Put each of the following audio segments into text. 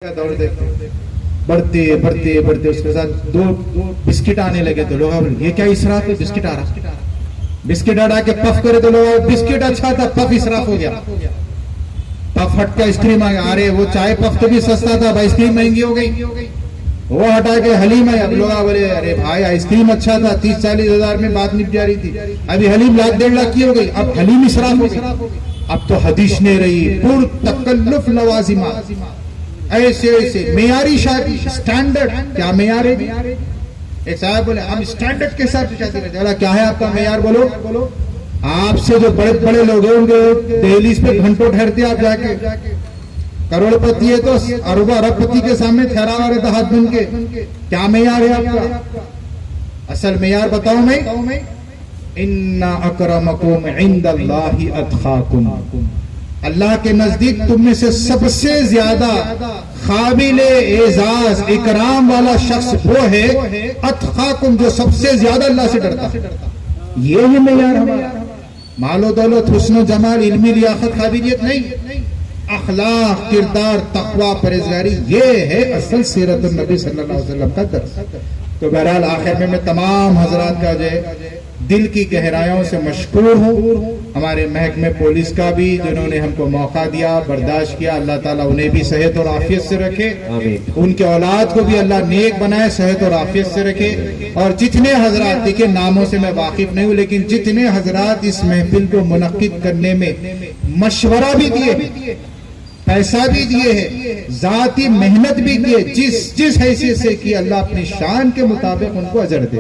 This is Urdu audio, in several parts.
کا دور دیکھتے بڑھتے بڑھتے بڑھتے اس کے ساتھ دو بسکٹ آنے لگے تو لوگ یہ کیا اسراف ہے، بسکٹ آ رہا، بسکٹ ہٹا کے پف کرے تو لوگ بسکٹ اچھا تھا، پف اسراف ہو گیا، پف ہٹ کے آئس کریم آ گیا، ارے وہ چائے پف تو بھی سستا تھا، آئس کریم مہنگی ہو گئی، وہ ہٹا کے حلیم ہے، اب لوگ بولے ارے بھائی آئس کریم اچھا تھا، 30-40 ہزار میں بات نپ جا رہی تھی، ابھی حلیم 1,00,000-1,50,000 کی ہو گئی، اب حلیم اسراف ہو گئی، اب تو حدیث نہیں رہی، پر تکلف لوازمات، ایسے ایسے معیاری شادی، سٹینڈرڈ کیا معیار ہے؟ ایک صاحب بولے ہم سٹینڈرڈ کے ساتھ شادی کرتے ہیں، کیا ہے آپ کا معیار؟ بولو آپ سے جو بڑے بڑے لوگ ہوں گے دہلیز پہ گھنٹوں ٹھہرتے آپ جا کے، کروڑ پتی ہے تو ارب پتی کے سامنے ٹھہرا ہوا رہتا ہاتھ بن کے، کیا معیار ہے آپ کا؟ اصل معیار بتاؤں میں، ان اکرمکم عند اللہ اتقاکم، اللہ کے نزدیک تم میں سے سب سے زیادہ قابل اعزاز اکرام والا شخص وہ ہے اتقاکم، جو سب سے زیادہ اللہ سے ڈرتا ہے، یہ ہے معیار ہمارا، مال و دولت، حسن و جمال، علمی لیاقت، قابلیت نہیں، اخلاق، کردار، تقوی، پرہیزگاری، یہ ہے اصل سیرت النبی صلی اللہ علیہ وسلم کا درس۔ تو بہرحال آخر میں تمام حضرات کا جو ہے دل کی گہرائیوں سے مشکور ہوں، ہمارے محکمہ پولیس کا بھی جنہوں نے ہم کو موقع دیا، برداشت کیا، اللہ تعالیٰ انہیں بھی صحت اور عافیت سے رکھے، ان کے اولاد کو بھی اللہ نیک بنائے، صحت اور عافیت سے رکھے، اور جتنے حضرات، دیکھیں ناموں سے میں واقف نہیں ہوں لیکن جتنے حضرات اس محفل کو منعقد کرنے میں مشورہ بھی دیے، پیسہ بھی دیے ہیں، ذاتی محنت بھی کیے، جس حیثیت سے کی، اللہ اپنی شان کے مطابق ان کو اجر دے،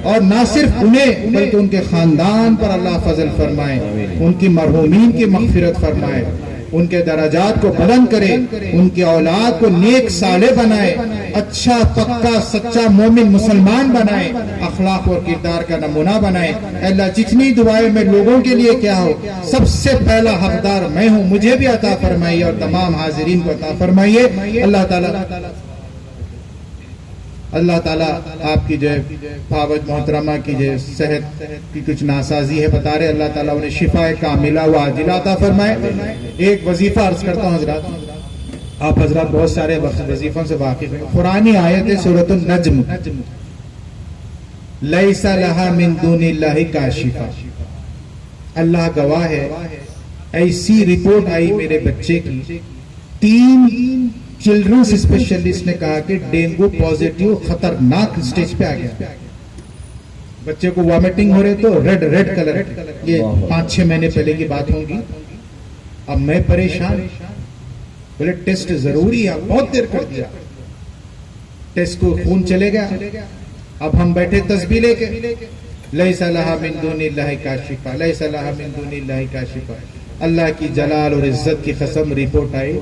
اور نہ صرف انہیں بلکہ ان کے خاندان پر اللہ فضل فرمائے، ان کی مرحومین کی مغفرت فرمائے، ان کے درجات کو بلند کرے، ان کی اولاد کو نیک صالح بنائے، اچھا پکا سچا مومن مسلمان بنائے، اخلاق اور کردار کا نمونہ بنائے۔ اللہ جتنی دعائیں میں لوگوں کے لیے کیا ہو، سب سے پہلا حقدار میں ہوں، مجھے بھی عطا فرمائیے اور تمام حاضرین کو عطا فرمائیے۔ اللہ تعالیٰ آپ کی جو فاوج محترمہ کی جو صحت کی کچھ ناسازی ہے بتا رہے، اللہ تعالیٰ انہیں شفا کاملہ و عاجلہ عطا فرمائے۔ ایک وظیفہ عرض کرتا ہوں حضرات، آپ حضرات بہت سارے وظیفوں سے واقف ہیں، قرآنی آیت ہے سورۃ النجم، لیس لہا من دون اللہ کاشفہ، اللہ گواہ ہے، ایسی رپورٹ آئی میرے بچے کی، 3 چلڈرنس اسپیشلسٹ نے کہا کہ ڈینگو پوزیٹیو خطرناک سٹیج پہ آ گیا، بچے کو وامٹنگ ہو رہے تو ریڈ کلر، یہ 5-6 مہینے پہلے کی بات ہوگی۔ اب میں پریشان، بولے ٹیسٹ ضروری ہے، بہت دیر کر دیا، ٹیسٹ کو خون چلے گیا، اب ہم بیٹھے تسبیح لے کے، لیس لہا من دون اللہ کاشفہ، لیس لہا من دون اللہ کاشفہ، اللہ کی جلال اور عزت کی قسم رپورٹ آئی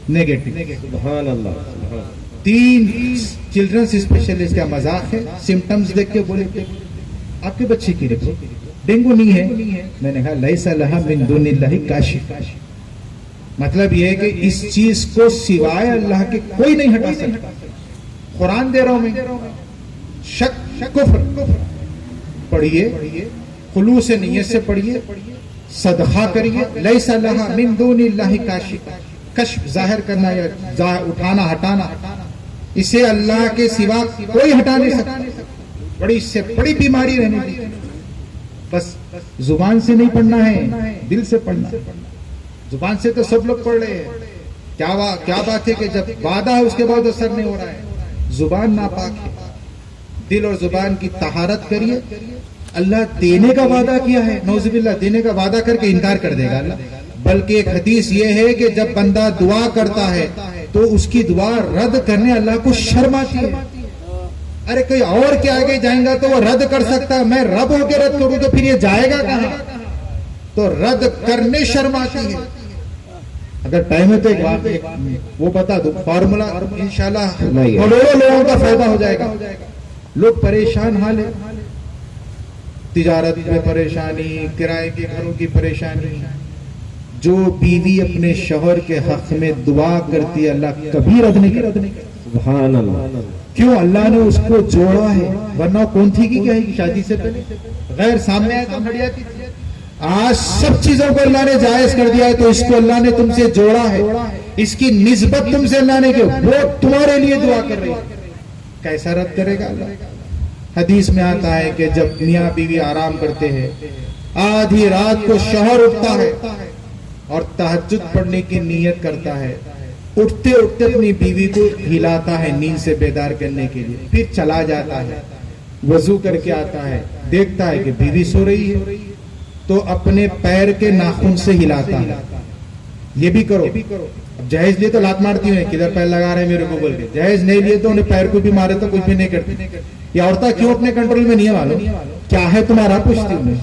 نیگیٹو، سبحان اللہ۔ 3 چلڈرنس اسپیشلسٹ کا مذاق ہے، سمٹمز دیکھ کے بولے آپ کے بچے کی رپورٹ ڈینگو نہیں ہے، میں نے کہا لیس لہا من دون اللہ کاشفہ، مطلب یہ ہے کہ اس چیز کو سوائے اللہ کے کوئی نہیں ہٹا سکتا۔ قرآن دے رہا ہوں میں، شک کفر پڑھیے، خلوص نیت سے پڑھیے، صدقہ کریے، لیس لہا من دون اللہ کاشفہ، کشف ظاہر کرنا یا اٹھانا ہٹانا، اسے اللہ کے سوا کوئی ہٹا نہیں سکتا، بڑی اس سے بڑی بیماری رہنے دی، بس زبان سے نہیں پڑھنا ہے، دل سے پڑھنا ہے۔ زبان سے تو سب لوگ پڑھ رہے ہیں، کیا بات ہے کہ جب وعدہ ہے اس کے بعد اثر نہیں ہو رہا ہے، زبان ناپاک ہے، دل اور زبان کی طہارت کریے۔ اللہ دینے کا وعدہ کیا ہے، نعوذ باللہ دینے کا وعدہ کر کے انکار کر دے گا اللہ، بلکہ ایک حدیث یہ ہے کہ جب بندہ دعا کرتا ہے تو اس کی دعا رد کرنے اللہ کو شرم آتی ہے، ارے کوئی اور کے آگے جائیں گا تو وہ رد کر سکتا ہے، میں رب ہو کے رد کروں تو پھر یہ جائے گا کہاں، تو رد کرنے شرم آتی ہے۔ اگر ٹائم ہے تو ایک وہ بتا دو فارمولا، انشاءاللہ کروڑوں لوگوں کا فائدہ ہو جائے گا۔ لوگ پریشان حال ہے، تجارت میں پریشانی، کرائے کے گھروں کی پریشانی، جو بیوی اپنے شوہر کے حق میں دعا کرتی ہے اللہ کبھی رد نہیں کرتا، سبحان اللہ، کیوں؟ اللہ نے اس کو جوڑا ہے، ورنہ کون تھی کی کہے گی شادی سے پہلے، غیر سامنے آئے تو ہڑیا کی تھی، آج سب چیزوں کو اللہ نے جائز کر دیا ہے، تو اس کو اللہ نے تم سے جوڑا ہے، اس کی نسبت تم سے اللہ نے کی، وہ تمہارے لیے دعا کر رہی ہے، کیسا رد کرے گا اللہ؟ حدیث میں آتا ہے کہ جب میاں بیوی آرام کرتے ہیں، آدھی رات کو شوہر اٹھتا ہے اور تہجد پڑھنے کی نیت کرتا ہے، اٹھتے اٹھتے اپنی بیوی کو ہلاتا ہے نیند سے بیدار کرنے کے لیے، پھر چلا جاتا ہے، وضو کر کے آتا ہے، دیکھتا ہے کہ بیوی سو رہی ہے تو اپنے پیر کے ناخن سے ہلاتا ہے۔ یہ بھی کرو، اب جہیز لیے تو لات مارتی ہیں، کدھر پیر لگا رہے میرے کو بول کے، جہیز نہیں لیے تو انہیں پیر کو بھی مارے تو کچھ بھی نہیں کرتی۔ یہ عورتیں کیوں اپنے کنٹرول میں نہیں ہے معلوم؟ کیا ہے تمہارا؟ پوچھتی ہوں،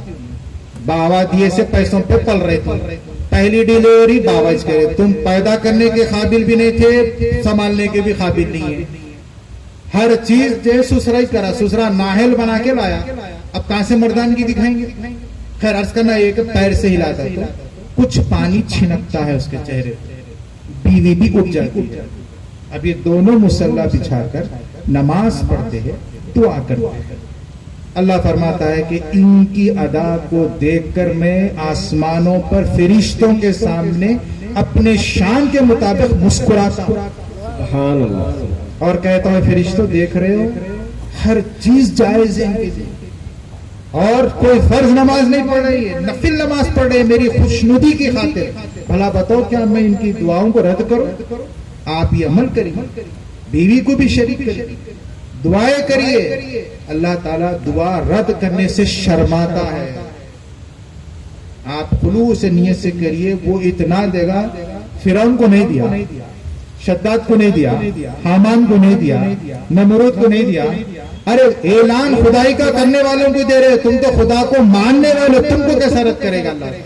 باوا دیے سے پیسوں پہ پل رہے تھے، پہلی ڈیلیوری باوج کرے، تم پیدا کرنے کے قابل بھی نہیں تھے، سنبھالنے کے بھی قابل نہیں ہے، ہر چیز جو سسرا ہی کرا، سسرا ناہل بنا کے لایا، اب کہاں سے مردانگی دکھائیں گے؟ خیر عرض کرنا یہ کہ پیر سے ہلاتا تو کچھ پانی چھنکتا ہے اس کے چہرے، بیوی بھی اٹھ جاتی ہے۔ اب یہ دونوں مصلی بچھا کر نماز پڑھتے ہیں، دعا کرتے ہیں۔ اللہ فرماتا ہے کہ ان کی ادا کو دیکھ کر میں آسمانوں پر فرشتوں کے سامنے اپنے شان کے مطابق مسکراتا ہوں، سبحان اللہ، اور کہتا ہوں فرشتوں دیکھ رہے ہو ہر چیز جائز ہے ان کے لیے، اور کوئی فرض نماز نہیں پڑھ رہی ہے، نفل نماز پڑھ رہی ہے میری خوشنودی کی خاطر، بھلا بتاؤ کیا میں ان کی دعاؤں کو رد کروں؟ آپ یہ عمل کریے، بیوی کو بھی شریک کریے، دعائیں کریے، اللہ تعالیٰ دعا رد کرنے سے شرماتا ہے۔ آپ خلوص نیت سے کریے، وہ اتنا دے گا، فرعون کو نہیں دیا، شداد کو نہیں دیا، حامان کو نہیں دیا، نمرود کو نہیں دیا، ارے اعلان خدائی کا کرنے والوں کو دے رہے، تم تو خدا کو ماننے والے، تم کو کیسا رد کرے گا اللہ؟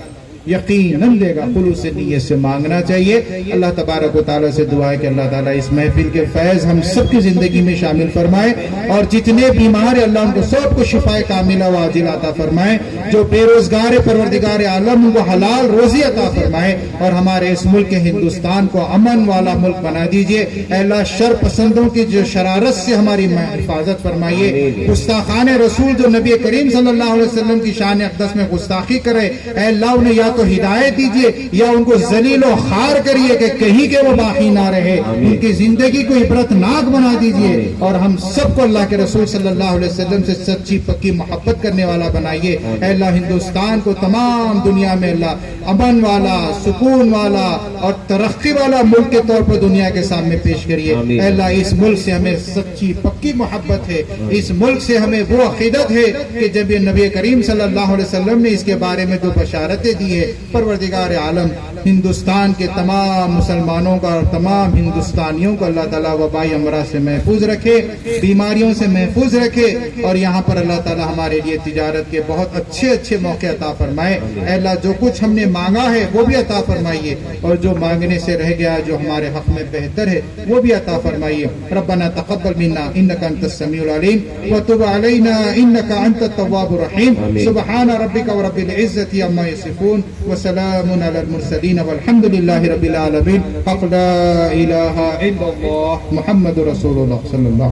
یقیناً دے گا، خلوص نیت سے مانگنا چاہیے۔ اللہ تبارک و تعالیٰ سے دعا ہے کہ اللہ تعالیٰ اس محفل کے فیض ہم سب کی زندگی میں شامل فرمائے، اور جتنے بیمار ہیں اللہ ان کو سب کو شفائے کاملہ و عاجلہ عطا فرمائے، جو بے روزگار پروردگار عالم ان کو حلال روزی عطا فرمائے، اور ہمارے اس ملک ہندوستان کو امن والا ملک بنا دیجئے۔ اے اللہ شر پسندوں کی جو شرارت سے ہماری حفاظت فرمائیے، گستاخان رسول جو نبی کریم صلی اللہ علیہ وسلم کی شان اقدس میں گستاخی کرے، اے اللہ انہیں یا تو ہدایت دیجئے یا ان کو ذلیل و خوار کریے کہ کہیں کہ وہ باقی نہ رہے، ان کی زندگی کو عبرت ناک بنا دیجئے، اور ہم سب کو اللہ کے رسول صلی اللہ علیہ وسلم سے سچی پکی محبت کرنے والا بنائیے۔ اے اللہ ہندوستان کو تمام دنیا میں اللہ امن والا، سکون والا اور ترقی والا ملک کے طور پر دنیا کے سامنے پیش کریے۔ اے اللہ اس ملک سے ہمیں سچی پکی محبت ہے، اس ملک سے ہمیں وہ عقیدت ہے کہ جب یہ نبی کریم صلی اللہ علیہ وسلم نے اس کے بارے میں جو بشارتیں دی ہے، پروردگار عالم ہندوستان کے تمام مسلمانوں کا اور تمام ہندوستانیوں کو اللہ تعالیٰ وبائی امراض سے محفوظ رکھے، بیماریوں سے محفوظ رکھے، اور یہاں پر اللہ تعالیٰ ہمارے لیے تجارت کے بہت اچھے اچھے موقع عطا فرمائے۔ اے اللہ جو کچھ ہم نے مانگا ہے وہ بھی عطا فرمائیے، اور جو مانگنے سے رہ گیا جو ہمارے حق میں بہتر ہے وہ بھی عطا فرمائیے۔ ربنا تقبل منا انک انت السمیع العلیم وتب علینا انک انت التواب الرحیم۔ سبحان ربک رب العزة عما یصفون وسلام علی المرسلین والحمد للہ رب العالمین۔ حق لا الہ الا اللہ محمد رسول اللہ صلی اللہ